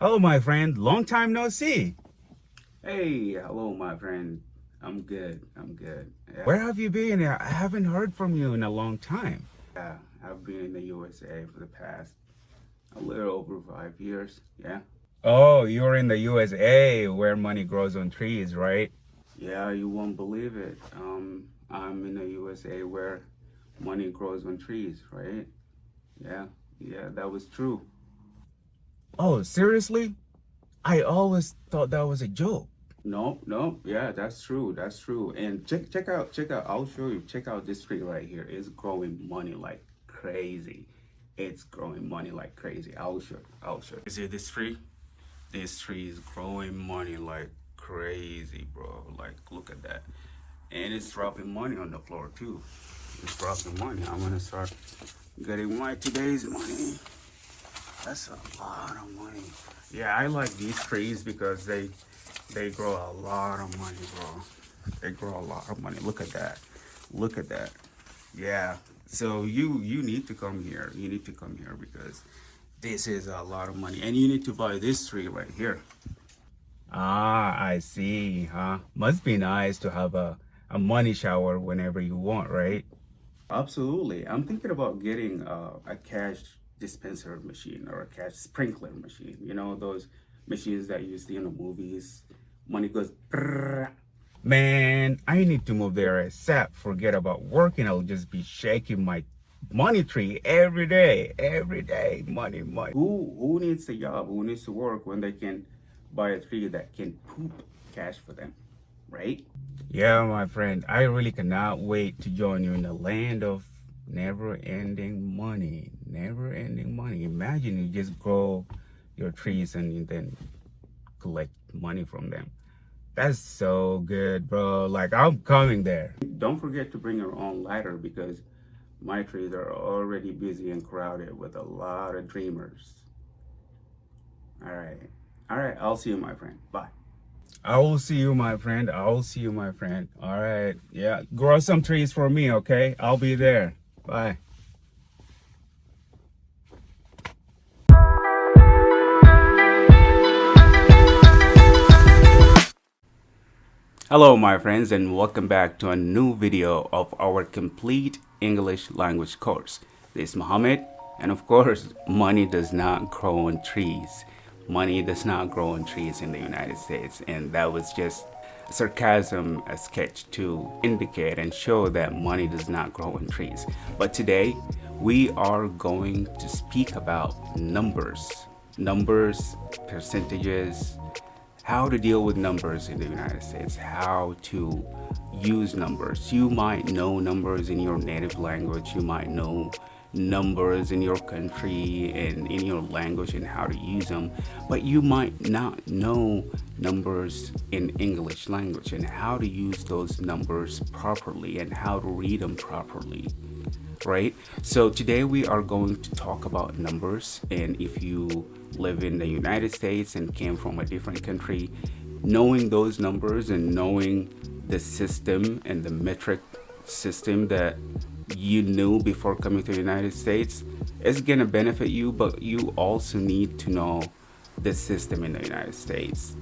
Hello, my friend. Long time no see. Hey, hello, my friend. I'm good. I'm good. Where have you been? I haven't heard from you in a long time. Yeah, I've been in the USA for the past a little over 5 years. Yeah. Oh, you're in the USA where money grows on trees, right? Yeah, you won't believe it. I'm in the USA where money grows on trees, right? Yeah, yeah, that was true. Oh, seriously? I always thought that was a joke. No, no, yeah, that's true. That's true. And check out. I'll show you. Check out this tree right here. It's growing money like crazy. It's growing money like crazy. I'll show you. I'll show you. You see this tree? This tree is growing money like crazy, bro. Like, look at that. And it's dropping money on the floor too. It's dropping money. I'm gonna start getting my today's money. That's a lot of money. Yeah, I like these trees because they grow a lot of money, bro. They grow a lot of money. Look at that. Look at that. Yeah. So you need to come here. You need to come here because this is a lot of money, and you need to buy this tree right here. Ah, I see, huh? Must be nice to have a money shower whenever you want, right? Absolutely. I'm thinking about getting a cash dispenser machine or a cash sprinkler machine. You know, those machines that you see in the movies. Money goes. Brrrr. Man, I need to move there ASAP. Forget about working. I'll just be shaking my money tree every day. Every day. Money, money. Who needs a job? Who needs to work when they can buy a tree that can poop cash for them, right? Yeah, my friend, I really cannot wait to join you in the land of never-ending money. Never-ending money. Imagine you just grow your trees and you then collect money from them. That's so good, bro. Like, I'm coming there. Don't forget to bring your own ladder because my trees are already busy and crowded with a lot of dreamers. All right. All right. I'll see you, my friend. Bye. I will see you, my friend. I will see you, my friend. All right. Yeah, grow some trees for me, okay? I'll be there. Bye. Hello, my friends, and welcome back to a new video of our complete English language course. This is Mohammed, and of course, money does not grow on trees. Money does not grow on trees in the United States, and that was just sarcasm, a sketch to indicate and show that money does not grow on trees. But today, we are going to speak about numbers, percentages, how to deal with numbers in the United States, how to use numbers. You might know numbers in your native language, you might know numbers in your country and in your language and how to use them, but you might not know numbers in English language and how to use those numbers properly and how to read them properly. Right? So today we are going to talk about numbers, and if you live in the United States and came from a different country, knowing those numbers and knowing the system and the metric system that you knew before coming to the United States is going to benefit you, but you also need to know the system in the United States,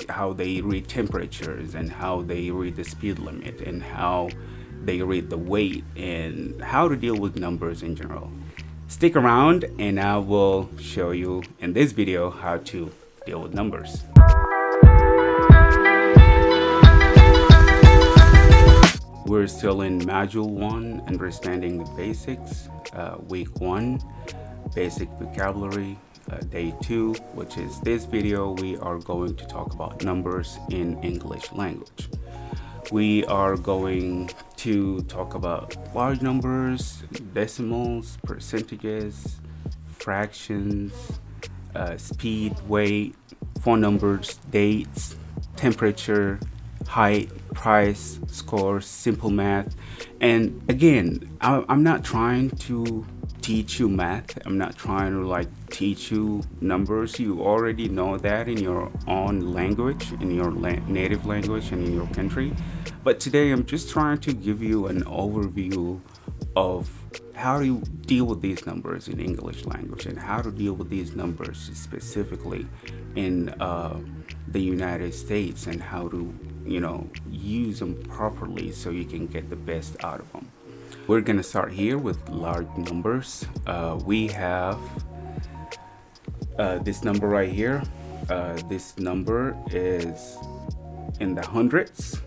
how they read temperatures and how they read the speed limit and how they read the weight and how to deal with numbers in general. Stick around and I will show you in this video how to deal with numbers. We're still in Module 1, Understanding the Basics, Week 1, Basic Vocabulary, Day 2, which is this video. We are going to talk about numbers in English language. We are going to talk about large numbers, decimals, percentages, fractions, speed, weight, phone numbers, dates, temperature, height, price, scores, simple math. And again, I'm not trying to teach you math. I'm not trying to teach you numbers. You already know that in your own language, in your native language and in your country. But today I'm just trying to give you an overview of how to deal with these numbers in English language, and how to deal with these numbers specifically in the United States, and how to, use them properly so you can get the best out of them. We're gonna start here with large numbers. We have this number right here. This number is in the hundreds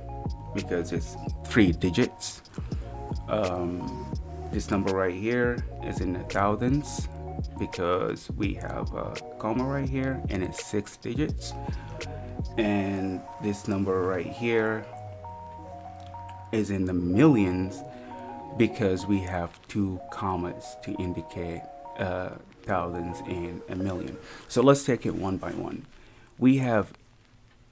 because it's 3 digits. This number right here is in the thousands because we have a comma right here and it's 6 digits. And this number right here is in the millions because we have 2 commas to indicate thousands and a million. So let's take it one by one. We have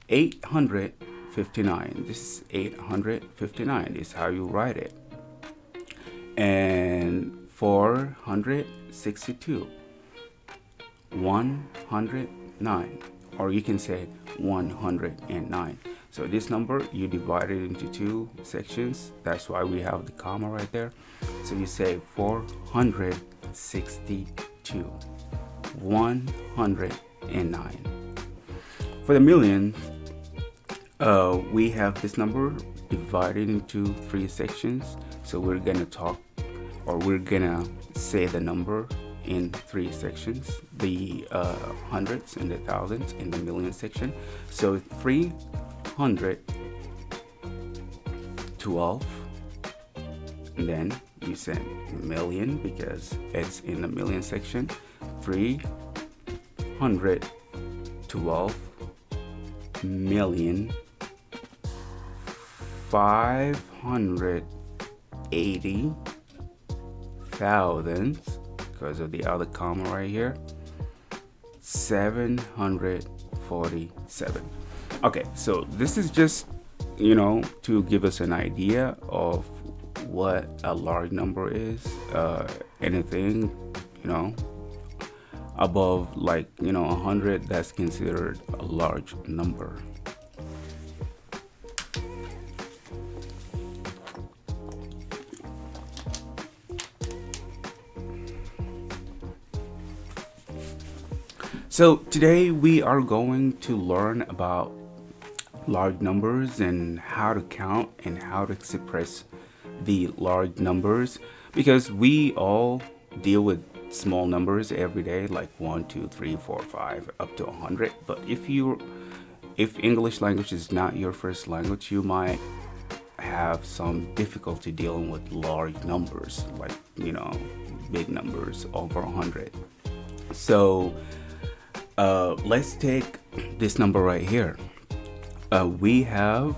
859. This is 859 is how you write it. And 462, 109, or you can say 109. So this number, you divide it into 2 sections. That's why we have the comma right there. So you say 462, 109. For the million, we have this number divided into 3 sections. So we're gonna say the number in 3 sections, the hundreds and the thousands in the million section. So 312, and then you say million because it's in the million section. 312 million 580,000 because of the other comma right here, 747. Okay, so this is just, to give us an idea of what a large number is. Anything, above 100, that's considered a large number. So today we are going to learn about large numbers and how to count and how to express the large numbers, because we all deal with small numbers every day, like 1, 2, 3, 4, 5 up to 100. But if English language is not your first language, you might have some difficulty dealing with large numbers, like big numbers over 100. So let's take this number right here. We have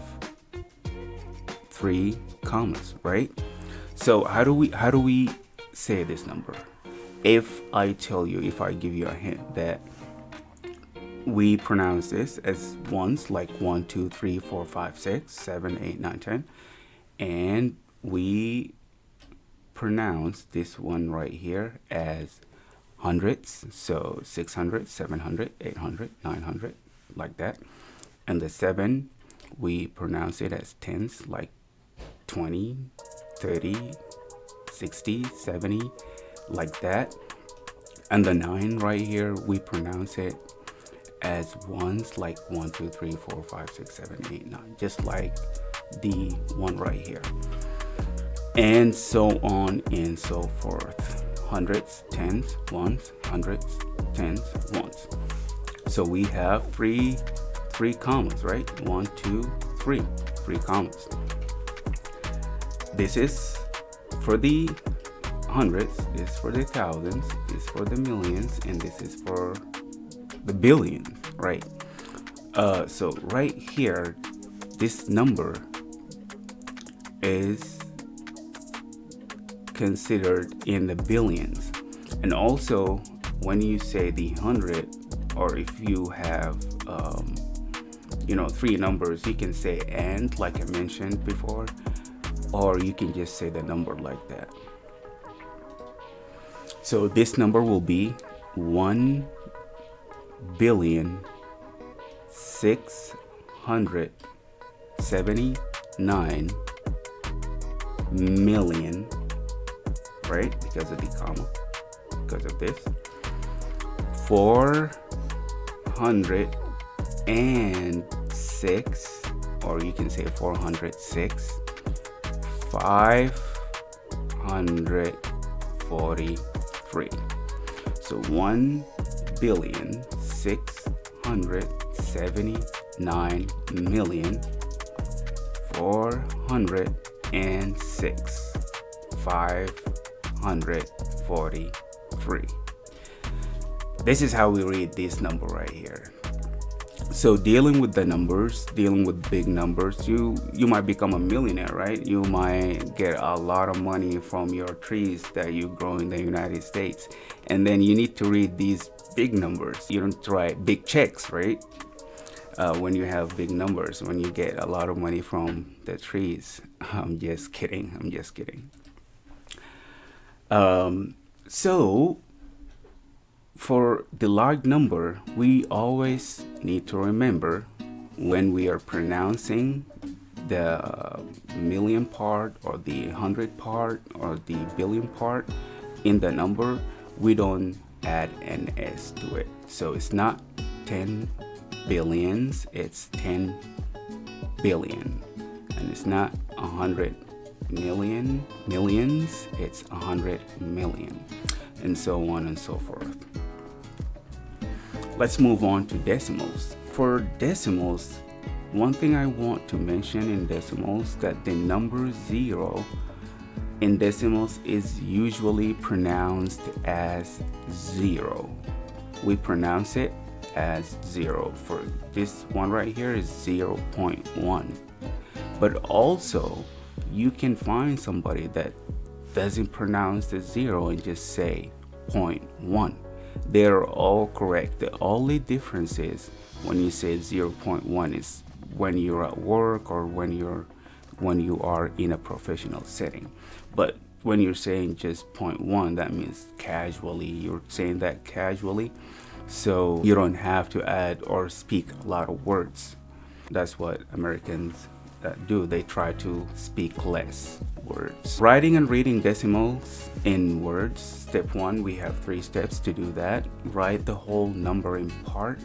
3 commas, right? So how do we say this number? If I give you a hint that we pronounce this as ones, like 1, 2, 3, 4, 5, 6, 7, 8, 9, 10, and we pronounce this one right here as hundreds, so 600, 700, 800, 900, like that. And the 7, we pronounce it as tens, like 20, 30, 60, 70, like that. And the 9 right here, we pronounce it as ones, like 1, 2, 3, 4, 5, 6, 7, 8, 9, just like the one right here. And so on and so forth. Hundreds, tens, ones, hundreds, tens, ones. So we have three commas, right? 1, 2, 3 commas. This is for the hundreds, this is for the thousands, this is for the millions, and this is for the billions, right? So right here, this number is considered in the billions. And also when you say the 100, or if you have 3 numbers, you can say and, like I mentioned before, or you can just say the number like that. So this number will be 1,679,000,000 right? Because of the comma, because of this. 406, or you can say 406, 543. So 1,679,406,543. This is how we read this number right here. So dealing with the numbers, dealing with big numbers, you might become a millionaire, right? You might get a lot of money from your trees that you grow in the United States. And then you need to read these big numbers. You don't write big checks, right? When you have big numbers, when you get a lot of money from the trees. I'm just kidding. So for the large number, we always need to remember when we are pronouncing the million part or the 100 part or the billion part in the number, we don't add an S to it. So it's not 10 billions, it's 10 billion. And it's not 100 millions, it's 100 million, and so on and so forth. Let's move on to decimals. For decimals, one thing I want to mention in decimals, that the number 0 in decimals is usually pronounced as 0. We pronounce it as 0. For this one right here is 0.1. But also, you can find somebody that doesn't pronounce the 0 and just say 0.1. They're all correct. The only difference is when you say 0.1 is when you're at work or when you are in a professional setting. But when you're saying just 0.1, that means casually. You're saying that casually, so you don't have to add or speak a lot of words. That's what Americans do. They try to speak less words. Writing and reading decimals in words. Step 1, we have 3 steps to do that. Write the whole number in part.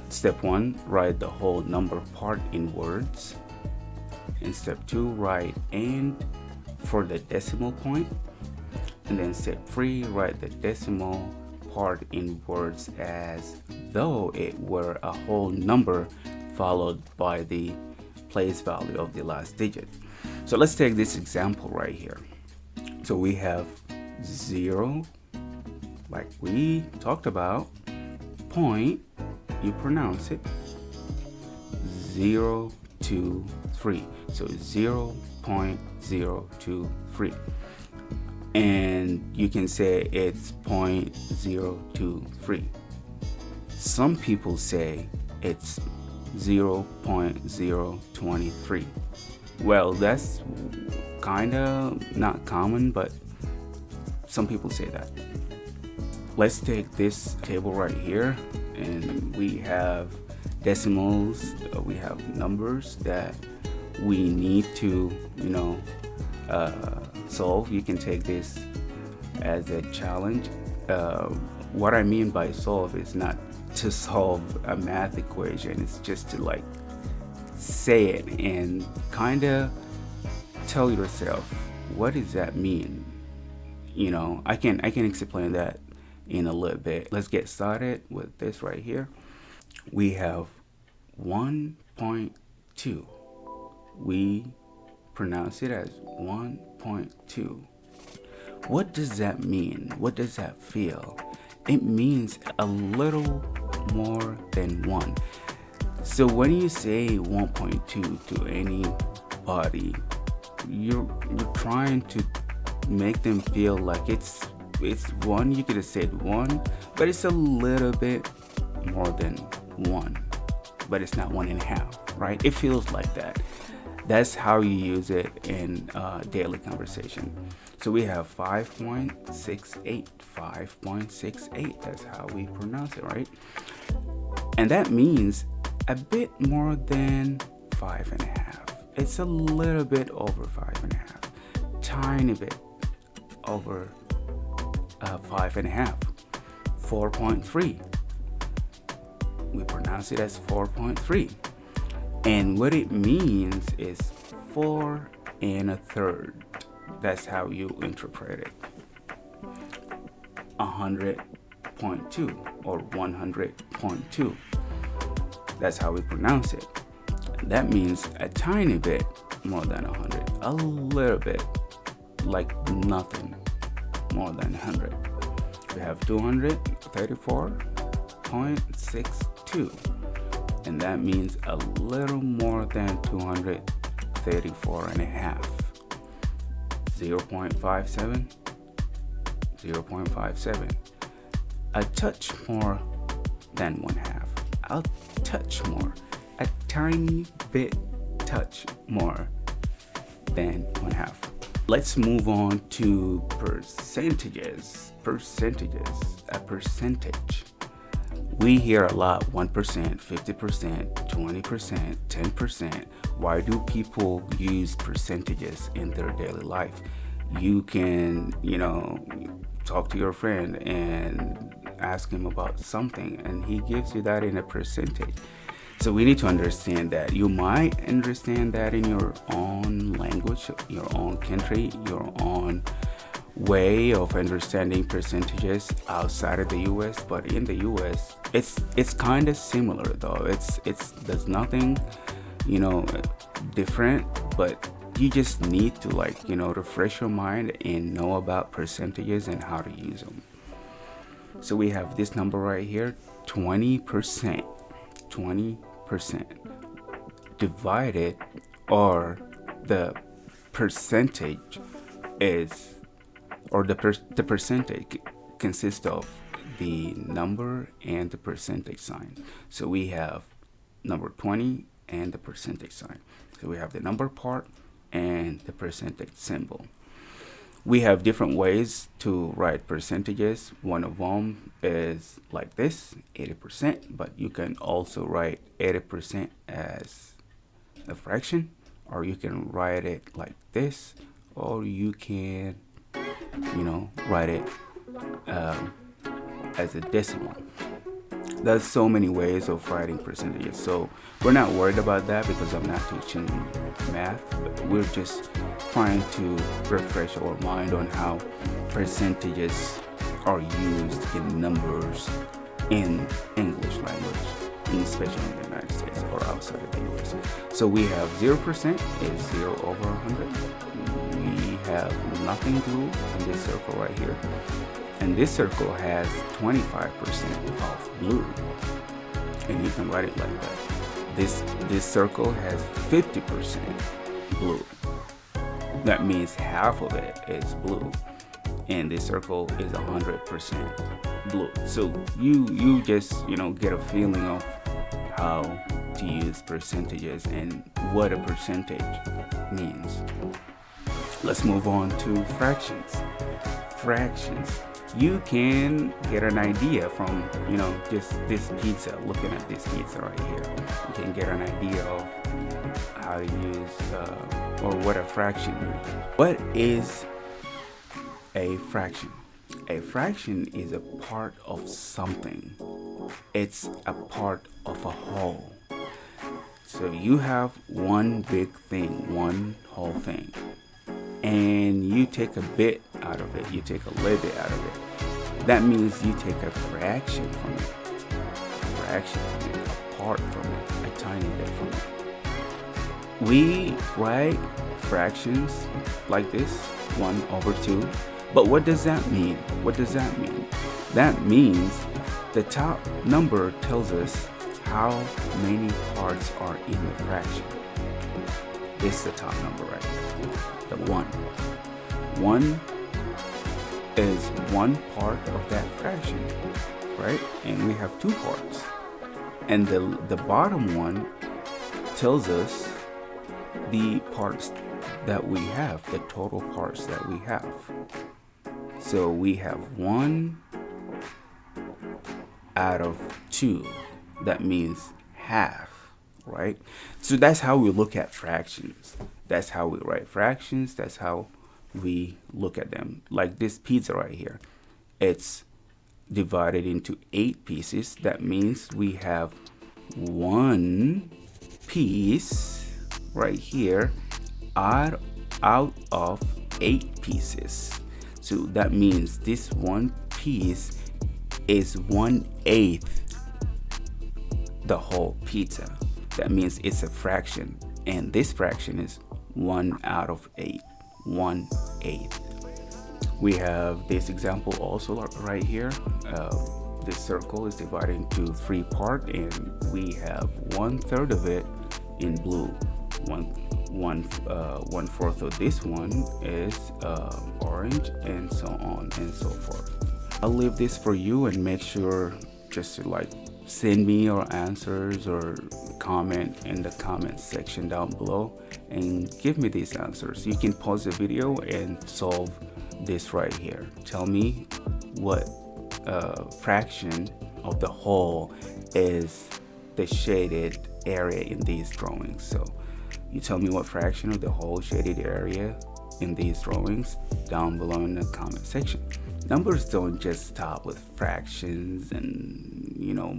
Step 1, write the whole number part in words. In step 2, write and for the decimal point. And then step 3, write the decimal part in words as though it were a whole number followed by the place value of the last digit. So let's take this example right here. So we have 0, like we talked about, point, you pronounce it, 0, 2, 3. So 0.023. And you can say it's 0.023. Some people say it's 0.023. Well, that's kind of not common, but some people say that. Let's take this table right here, and we have decimals, we have numbers that we need to, solve. You can take this as a challenge. What I mean by solve is not to solve a math equation. It's just to like say it and kind of tell yourself, what does that mean? I can explain that in a little bit. Let's get started with this right here. We have 1.2. We pronounce it as 1.2. What does that mean? What does that feel? It means a little more than 1. So when you say 1.2 to anybody, you're trying to make them feel like it's 1. You could have said 1, but it's a little bit more than 1, but it's not 1.5, right? It feels like that. That's how you use it in daily conversation. So we have 5.68, 5.68. That's how we pronounce it, right? And that means a bit more than 5.5. It's a little bit over 5.5, tiny bit. over 5.5. 4.3. We pronounce it as 4.3. And what it means is 4 1/3. That's how you interpret it. 100.2 or 100.2. That's how we pronounce it. That means a tiny bit more than 100. A little bit, like nothing more than 100. We have 234.62. And that means a little more than 234.5. 0.57. 0.57. A touch more than 1/2. A touch more. A tiny bit touch more than 1/2. Let's move on to percentages. Percentages. A percentage. We hear a lot 1%, 50%, 20%, 10%. Why do people use percentages in their daily life? You can, talk to your friend and ask him about something, and he gives you that in a percentage. So we need to understand that. You might understand that in your own language, your own country, your own way of understanding percentages outside of the US, but in the US it's kind of similar though. There's nothing different, but you just need to refresh your mind and know about percentages and how to use them. So we have this number right here, 20%. 20% divided, or the percentage is, or the percentage consists of the number and the percentage sign. So we have number 20 and the percentage sign. So we have the number part and the percentage symbol. We have different ways to write percentages. One of them is like this, 80%, but you can also write 80% as a fraction, or you can write it like this, or you can write it as a decimal. There's so many ways of writing percentages, so we're not worried about that because I'm not teaching math, but we're just trying to refresh our mind on how percentages are used in numbers in English language, especially in the United States or outside of the US. So we have 0% is 0 over 100. We have nothing blue in this circle right here. And this circle has 25% of blue. And you can write it like that. This circle has 50% blue. That means half of it is blue. And this circle is 100% blue. So you just get a feeling of how to use percentages and what a percentage means. Let's move on to fractions. Fractions. You can get an idea from just this pizza. Looking at this pizza right here, you can get an idea of how to use or what a fraction is. What is a fraction? A fraction is a part of something. It's a part of a whole. So you have one big thing, one whole thing, and you take a bit out of it, you take a little bit out of it. That means you take a fraction from it, a part from it, a tiny bit from it. We write fractions like this, 1 over 2. But what does that mean? What does that mean? That means the top number tells us how many parts are in the fraction. This is the top number right here, the 1. 1 is one part of that fraction, right? And we have 2 parts. And the bottom one tells us the parts that we have, the total parts that we have. So we have 1 out of 2. That means half, right? So that's how we look at fractions. That's how we write fractions. That's how we look at them. Like this pizza right here, it's divided into 8 pieces. That means we have one piece right here out of 8 pieces. So that means this one piece is 1/8 the whole pizza. That means it's a fraction, and this fraction is 1 out of 8, 1/8. We have this example also right here. This circle is divided into 3 parts, and we have 1/3 of it in blue. One fourth of this one is orange, and so on and so forth. I'll leave this for you, and make sure just to like send me your answers or comment in the comment section down below and give me these answers. You can pause the video and solve this right here. Tell me what fraction of the whole is the shaded area in these drawings. So you tell me what fraction of the whole shaded area in these drawings down below in the comment section. Numbers don't just stop with fractions and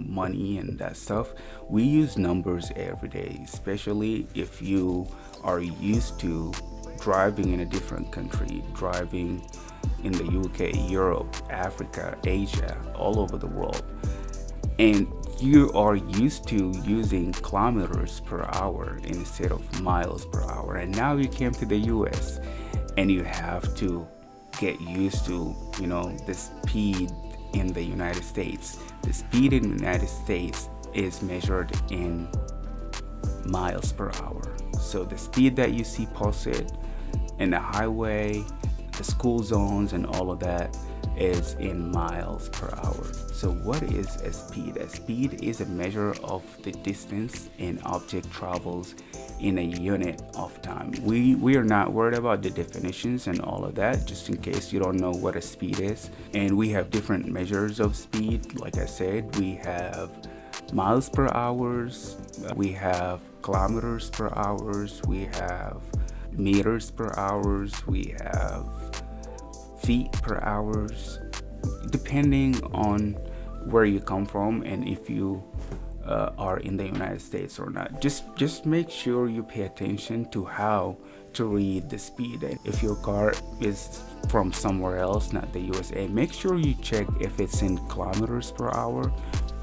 money and that stuff. We use numbers every day, especially if you are used to driving in a different country, driving in the UK, Europe, Africa, Asia, all over the world, and you are used to using kilometers per hour instead of miles per hour, and now you came to the US and you have to get used to the speed in the United States. The speed in the United States is measured in miles per hour. So the speed that you see posted in the highway, the school zones, and all of that is in miles per hour. So what is a speed? A speed is a measure of the distance an object travels in a unit of time. We are not worried about the definitions and all of that, just in case you don't know what a speed is. And we have different measures of speed. Like I said, we have miles per hours, we have kilometers per hours, we have meters per hours, we have feet per hours, depending on where you come from and if you are in the United States or not. Just make sure you pay attention to how to read the speed. And if your car is from somewhere else, not the USA, make sure you check if it's in kilometers per hour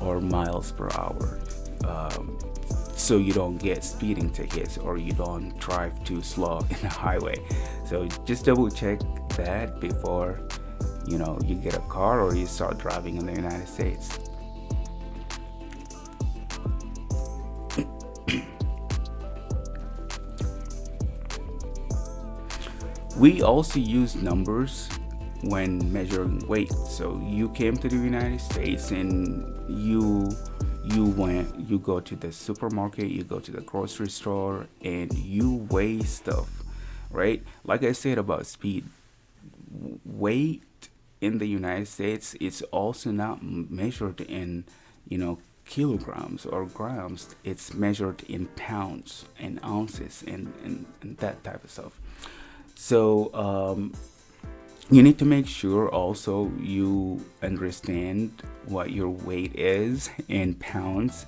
or miles per hour, so you don't get speeding tickets or you don't drive too slow in the highway. So just double check that before you get a car or you start driving in the United States. We also use numbers when measuring weight. So you came to the United States and you go to the supermarket, you go to the grocery store, and you weigh stuff, right? Like I said about speed, weight in the United States is also not measured in kilograms or grams. It's measured in pounds and ounces and that type of stuff. So you need to make sure also you understand what your weight is in pounds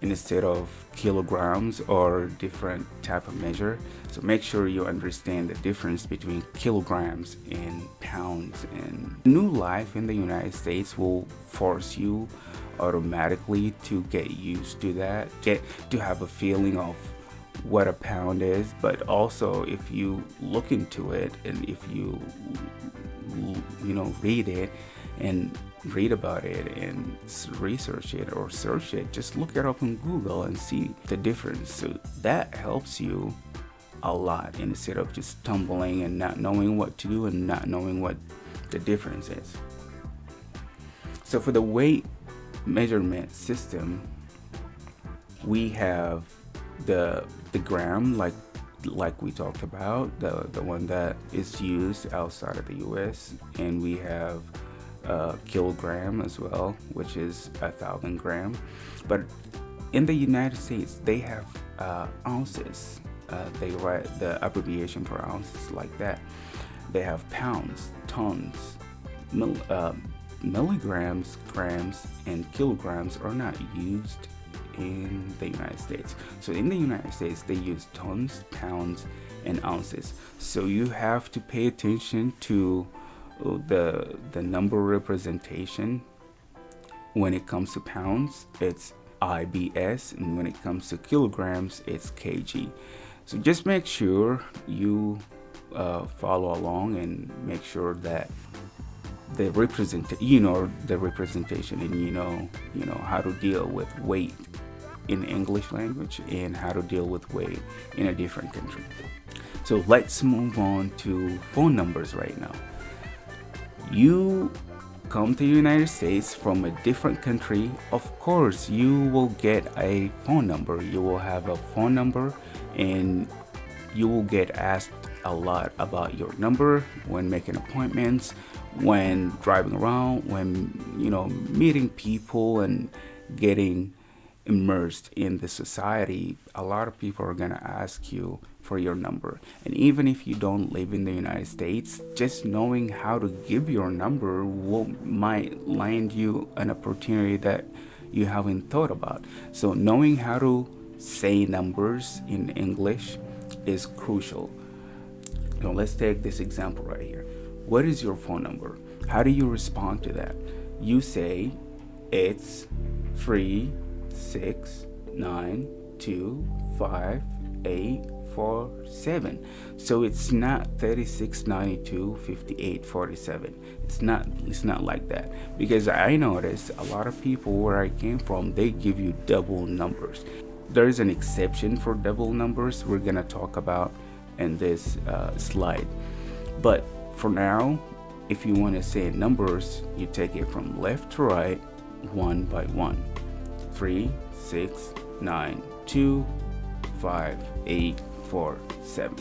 instead of kilograms or different type of measure. So make sure you understand the difference between kilograms and pounds. And new life in the United States will force you automatically to get used to that, get to have a feeling of what a pound is. But also if you look into it and if you read it and read about it and research it or search it, just look it up on Google and see the difference. So that helps you a lot instead of just stumbling and not knowing what to do and not knowing what the difference is. So for the weight measurement system, we have the gram, like we talked about, the one that is used outside of the US, and we have kilogram as well, which is 1,000 gram. But in the United States, they have ounces. They write the abbreviation for ounces like that. they have pounds, tons, milligrams, grams, and kilograms are not used in the United States. So in the United States, they use tons, pounds, and ounces. So you have to pay attention to the number representation. When it comes to pounds, it's IBS, and when it comes to kilograms, it's kg. So just make sure you follow along and make sure that the representation, and you know how to deal with weight in English language and how to deal with weight in a different country. So let's move on to phone numbers right now. You come to the United States from a different country, of course you will get a phone number. You will have a phone number, and you will get asked a lot about your number when making appointments, when driving around, when meeting people and getting immersed in the society. A lot of people are going to ask you for your number. And even if you don't live in the United States, just knowing how to give your number might land you an opportunity that you haven't thought about. So knowing how to say numbers in English is crucial. Now let's take this example right here. What is your phone number? How do you respond to that? You say it's 369258847. So it's not 36925847. It's not like that, because I noticed a lot of people where I came from, they give you double numbers. There is an exception for double numbers we're gonna talk about in this slide, but for now, if you want to say numbers, you take it from left to right, one by one. 3, 6, 9, 2, 5, 8, 4, 7.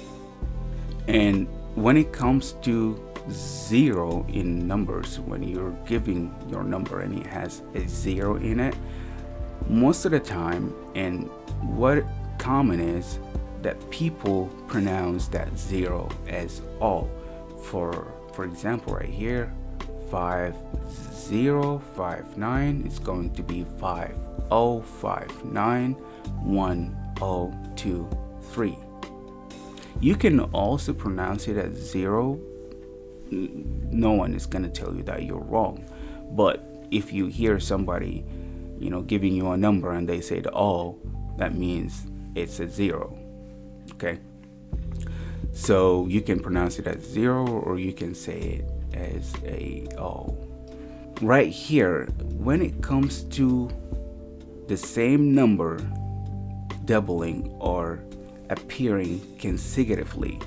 And when it comes to zero in numbers, when you're giving your number and it has a zero in it, most of the time, and what common is that people pronounce that zero as O. For example, right here, 5059 is going to be 50591023. You can also pronounce it as zero. No one is going to tell you that you're wrong. But if you hear somebody, giving you a number and they say the O, that means it's a zero. Okay? So you can pronounce it as zero, or you can say it as a O. Right here, when it comes to the same number doubling or appearing consecutively,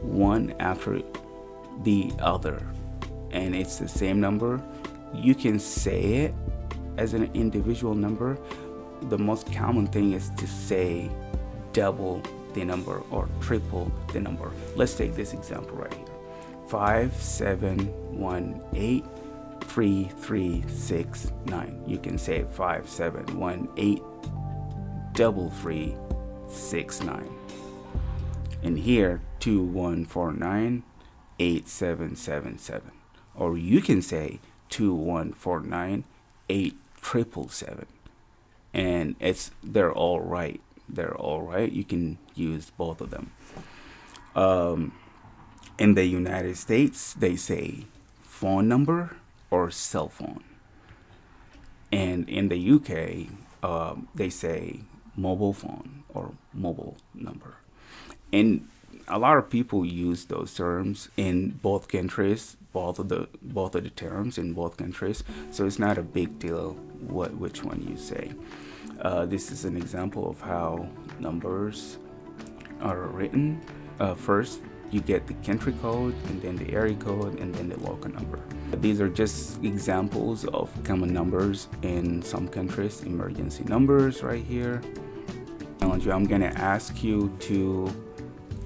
one after the other, and it's the same number, you can say it as an individual number. The most common thing is to say double the number or triple the number. Let's take this example right here. 57183369. You can say 57183369. And here 21498777. Or you can say 21498777. And they're all right. They're all right. You can use both of them. In the United States, they say phone number or cell phone. And in the UK, they say mobile phone or mobile number. And a lot of people use those terms in both countries, both of the terms in both countries. So it's not a big deal which one you say. This is an example of how numbers are written. First, you get the country code, and then the area code, and then the local number. These are just examples of common numbers in some countries. Emergency numbers right here. I'm gonna ask you to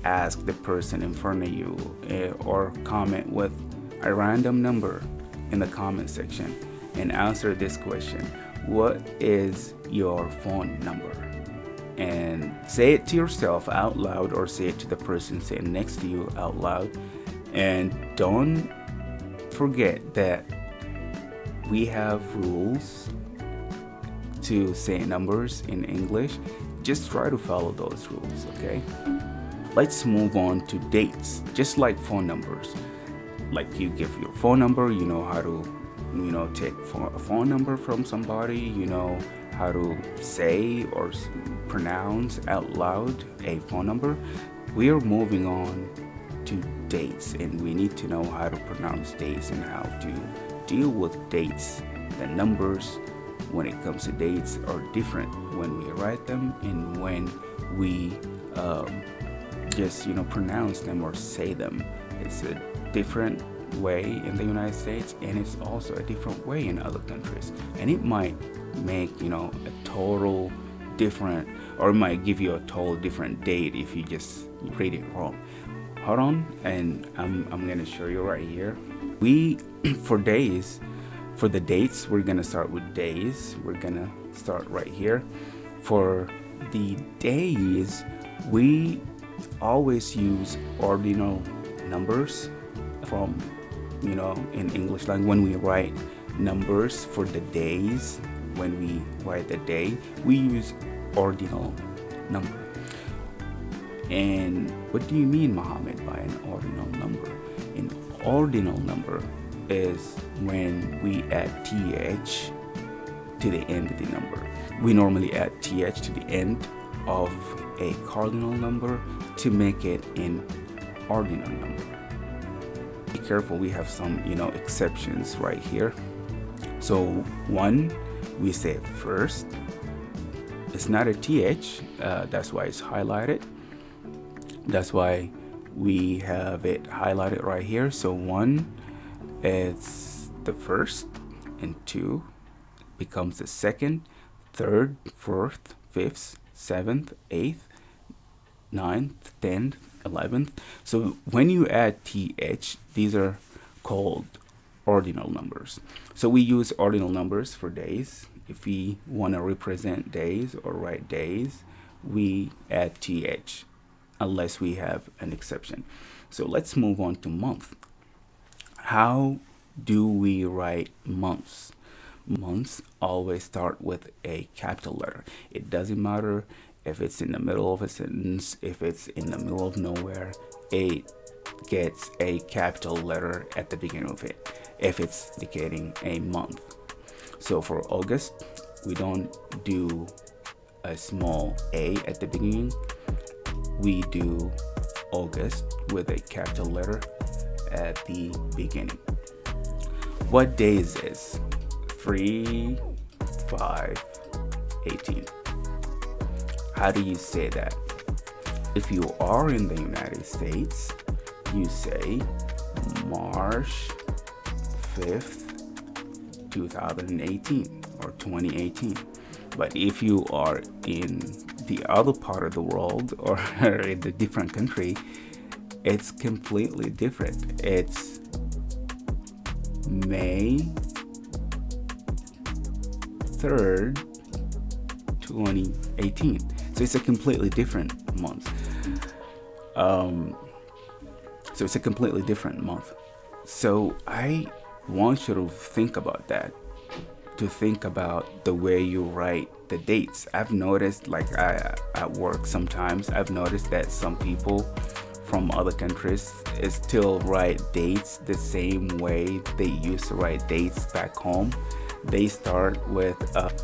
ask the person in front of you or comment with a random number in the comment section and answer this question. What is your phone number? And say it to yourself out loud, or say it to the person sitting next to you out loud, And don't forget that we have rules to say numbers in English. Just try to follow those rules, okay? Let's move on to dates, just like phone numbers. Like you give your phone number, you know how to, take a phone number from somebody, you know how to say or pronounce out loud a phone number. We are moving on to dates, and we need to know how to pronounce dates and how to deal with dates. The numbers when it comes to dates are different when we write them and when we just pronounce them or say them. It's a different way in the United States, and it's also a different way in other countries, and it might make a total different, or it might give you a total different date if you just read it wrong. Hold on, and I'm gonna show you right here. We for the dates, we're gonna start with days. We're gonna start right here. For the days, we always use ordinal numbers from in English language. When we write numbers for the days, when we write the day, we use ordinal number. And what do you mean, Mohammed, by an ordinal number? An ordinal number is when we add th to the end of the number. We normally add th to the end of a cardinal number to make it an ordinal number. Be careful, we have some exceptions right here. So one, we say first. It's not a th, that's why it's highlighted. That's why we have it highlighted right here. So one, it's the first, and two becomes the second, third, fourth, fifth, seventh, eighth, ninth, 10th, 11th. So when you add th, these are called ordinal numbers. So we use ordinal numbers for days. If we want to represent days or write days, we add th, unless we have an exception. So let's move on to month. How do we write months? Months always start with a capital letter. It doesn't matter if it's in the middle of a sentence, if it's in the middle of nowhere, it gets a capital letter at the beginning of it if it's indicating a month. So for August, we don't do a small a at the beginning. We do August with a capital letter at the beginning. What day is this? 3/5/18. How do you say that? If you are in the United States, you say March 5th, 2018 or 2018. But if you are in the other part of the world or in a different country, it's completely different. It's May 3rd, 2018. So it's a completely different month. So I want you to think about that, to think about the way you write the dates. I've noticed, like at work sometimes, I've noticed that some people from other countries still write dates the same way they used to write dates back home. They start with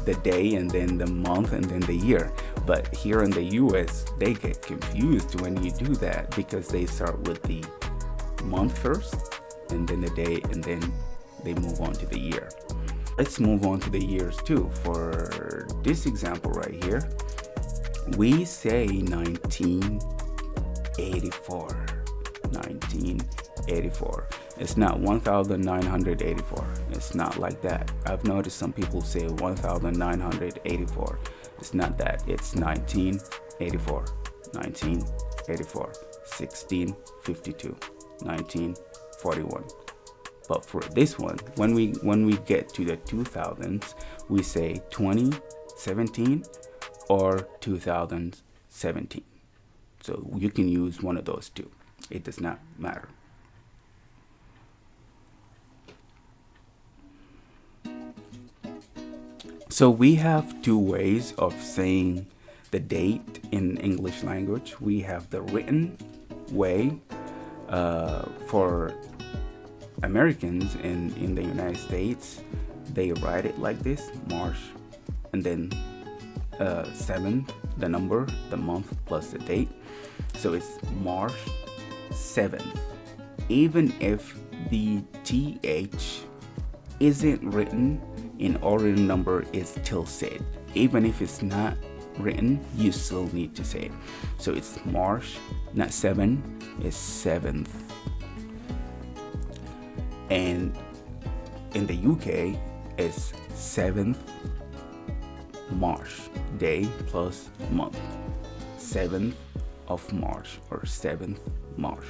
the day and then the month and then the year. But here in the US, they get confused when you do that because they start with the month first and then the day, and then they move on to the year. Let's move on to the years too. For this example right here, we say 1984. 1984. It's not 1984. It's not like that. I've noticed some people say 1984. It's not that. It's 1984. 1984. 1652. 1941. But for this one, when we get to the 2000s, we say 2017 or 2017. So you can use one of those two. It does not matter. So we have two ways of saying the date in English language. We have the written way for Americans in the United States. They write it like this: March, and then 7th, the number, the month plus the date. So it's March 7th. Even if the TH isn't written in ordinary number, it's still said. Even if it's not written, you still need to say it. So it's March, not 7, it's 7th. And in the UK, it's 7th March, day plus month. 7th of March or 7th March.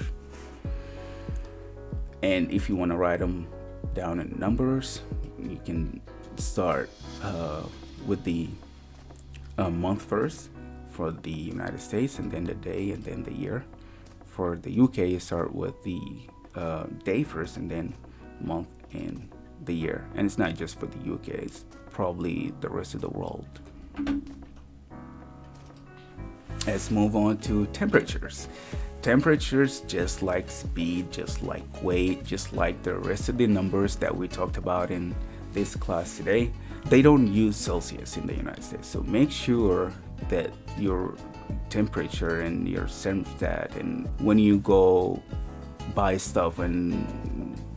And if you want to write them down in numbers, you can start with the month first for the United States, and then the day, and then the year. For the UK, you start with the day first, and then month and the year. And it's not just for the UK, it's probably the rest of the world. Let's move on to temperatures. Temperatures, just like speed, just like weight, just like the rest of the numbers that we talked about in this class today, they don't use Celsius in the United States. So make sure that your temperature and your thermostat, and when you go buy stuff and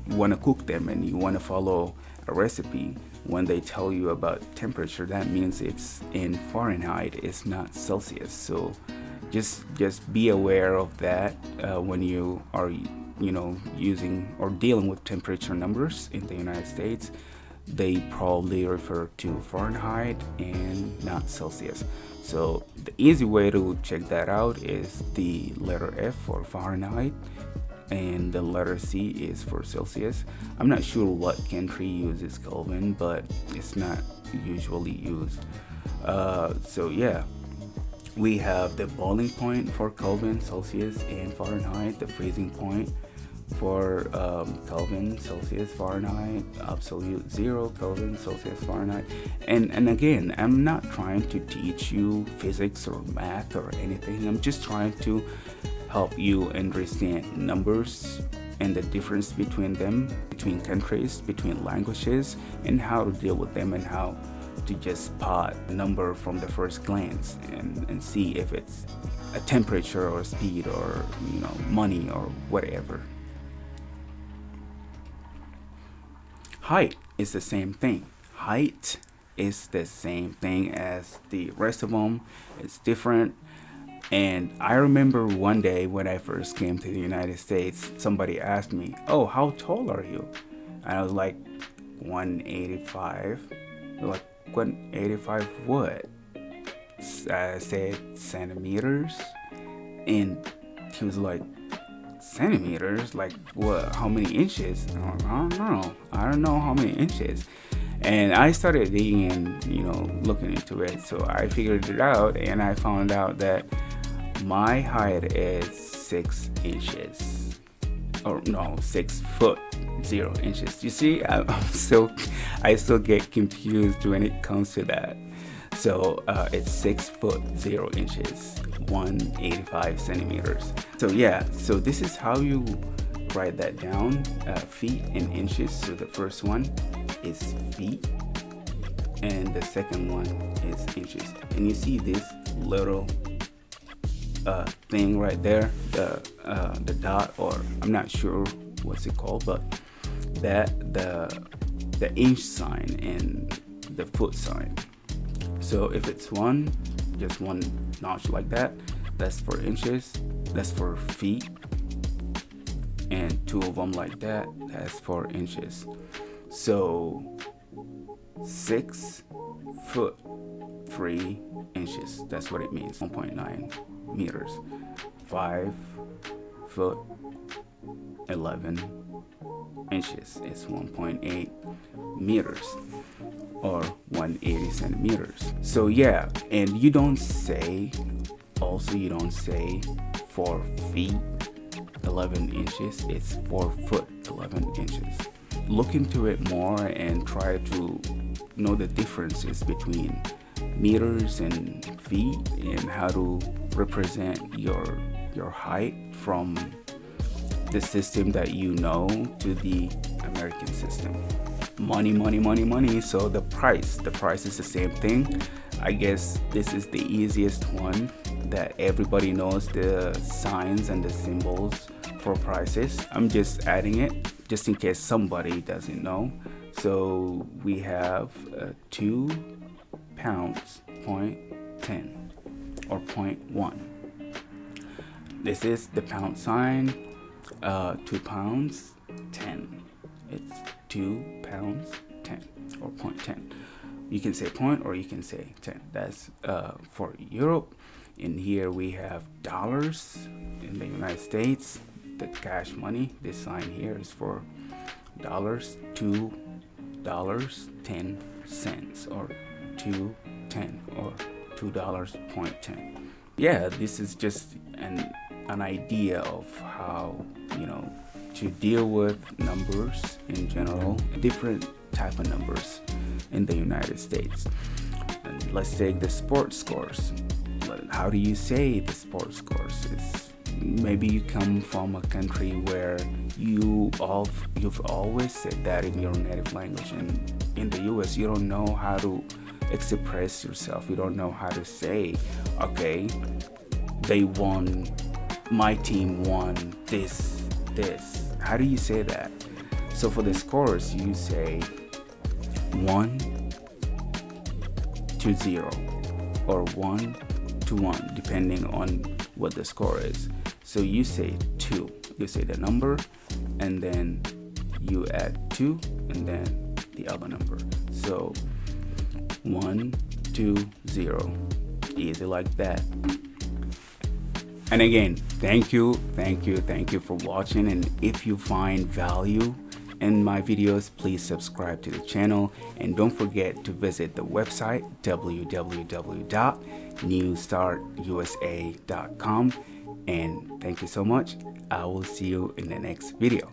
want to cook them and you want to follow a recipe, when they tell you about temperature, that means it's in Fahrenheit, it's not Celsius. So just be aware of that when you are using or dealing with temperature numbers in the United States. They probably refer to Fahrenheit and not Celsius. So the easy way to check that out is the letter F for Fahrenheit and the letter C is for Celsius. I'm not sure what country uses Kelvin, but it's not usually used. So yeah, we have the boiling point for Kelvin, Celsius, and Fahrenheit, the freezing point for Kelvin, Celsius, Fahrenheit, absolute zero, Kelvin, Celsius, Fahrenheit. And again, I'm not trying to teach you physics or math or anything. I'm just trying to help you understand numbers and the difference between them, between countries, between languages, and how to deal with them, and how to just spot a number from the first glance and see if it's a temperature or speed or money or whatever. Height is the same thing. Height is the same thing as the rest of them. It's different. And I remember one day when I first came to the United States, somebody asked me, "Oh, how tall are you?" And I was like, 185. They're like, 185 what? I said centimeters. And he was like, centimeters? Like what? How many inches? I don't know how many inches. And I started digging and looking into it. So I figured it out, and I found out that my height is 6 inches. Or no, 6 foot 0 inches. You see, I still get confused when it comes to that. So it's 6 foot 0 inches, 185 centimeters. So yeah, so this is how you write that down, feet and inches. So the first one is feet, and the second one is inches. And you see this little thing right there, the dot, or I'm not sure what's it called, but that the inch sign and the foot sign. So if it's just one notch like that, that's for inches, that's for feet, and two of them like that, that's for inches. So 6 foot 3 inches, that's what it means. 1.9 meters. 5 foot 11 inches is 1.8 meters, or 180 centimeters. So yeah, and you don't say 4 feet 11 inches, it's 4 foot 11 inches. Look into it more and try to know the differences between meters and feet, and how to represent your height from the system that you know to the American system. Money, money, money, money. So the price is the same thing. I guess this is the easiest one that everybody knows, the signs and the symbols for prices. I'm just adding it just in case somebody doesn't know. So we have 2 pounds, 0.10 or 0.1. This is the pound sign. 2 pounds 10. It's 2 pounds 10 or 0.10. You can say point or you can say 10. That's for Europe. In here we have dollars. In the United States, the cash money, this sign here is for dollars. $2.10 or 2.10 or $2.10. Yeah, this is just an idea of how, to deal with numbers in general, different type of numbers in the United States. And let's take the sports scores. How do you say the sports scores? Maybe you come from a country where you've always said that in your native language, and in the US you don't know how to express yourself. You don't know how to say, okay, they won, my team won this. How do you say that? So for the scores, you say 1-0 or 1-1, depending on what the score is. So you say 2, you say the number, and then you add 2, and then the other number. So 1-2-0, easy like that. And again, thank you for watching. And if you find value in my videos, please subscribe to the channel, and don't forget to visit the website www.newstartusa.com. And thank you so much. I will see you in the next video.